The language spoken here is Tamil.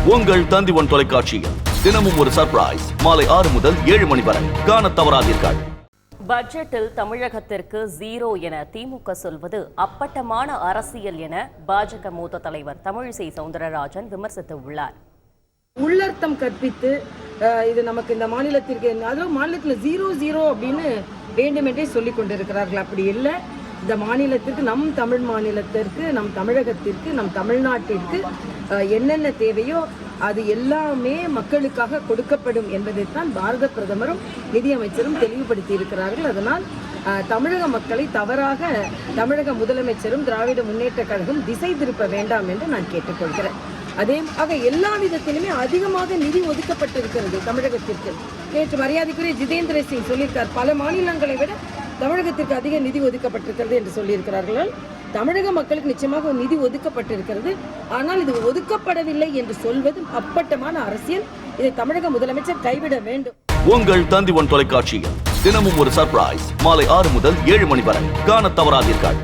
உங்கள் தந்தி1 தொலைக்காட்சியில் தினமும் ஒரு சர்ப்ரைஸ் மாலை 6 முதல் 7 மணி வரை காணத் தவறாதீர்கள். பட்ஜெட்டில் தமிழகத்திற்கு 0 என திமுக சொல்வது அப்பட்டமான அரசியல் என பாஜக மூத்த தலைவர் தமிழிசை சவுந்தரராஜன் விமர்சித்துள்ளார். உள்ளர்த்தம் கற்பித்து இது நமக்கு இந்த மாநிலத்திற்கு, அதுவும் மாநிலத்தில் 0 அப்படின்னு வேண்டுமென்றே சொல்லிக் கொண்டிருக்கிறார்கள். அப்படி இல்லை. இந்த மாநிலத்திற்கு, நம் தமிழ் மாநிலத்திற்கு, நம் தமிழகத்திற்கு, நம் தமிழ்நாட்டிற்கு என்னென்ன தேவையோ அது எல்லாமே மக்களுக்காக கொடுக்கப்படும் என்பதைத்தான் பாரத பிரதமரும் நிதியமைச்சரும் தெளிவுபடுத்தி இருக்கிறார்கள். அதனால் தமிழக மக்களை தவறாக தமிழக முதலமைச்சரும் திராவிட முன்னேற்ற கழகம் திசை திருப்ப வேண்டாம் என்று நான் கேட்டுக்கொள்கிறேன். அதேமாக எல்லா விதத்திலுமே அதிகமாக நிதி ஒதுக்கப்பட்டிருக்கிறது தமிழகத்திற்கு. நேற்று மரியாதைக்குரிய ஜிதேந்திர சிங் சொல்லியிருக்கார், பல மாநிலங்களை விட தமிழகத்திற்கு அதிக நிதி ஒதுக்கப்பட்டிருக்கிறது என்று சொல்லியிருக்கிறார்கள். தமிழக மக்களுக்கு நிச்சயமாக நிதி ஒதுக்கப்பட்டிருக்கிறது. ஆனால் இது ஒதுக்கப்படவில்லை என்று சொல்வது அப்பட்டமான அரசியல். இதை தமிழக முதலமைச்சர் கைவிட வேண்டும். உங்கள் தந்தி1 தொலைக்காட்சியில் தினமும் ஒரு சர்ப்ரைஸ் மாலை 6 முதல் 7 மணி வரை காணத் தவறாதீர்கள்.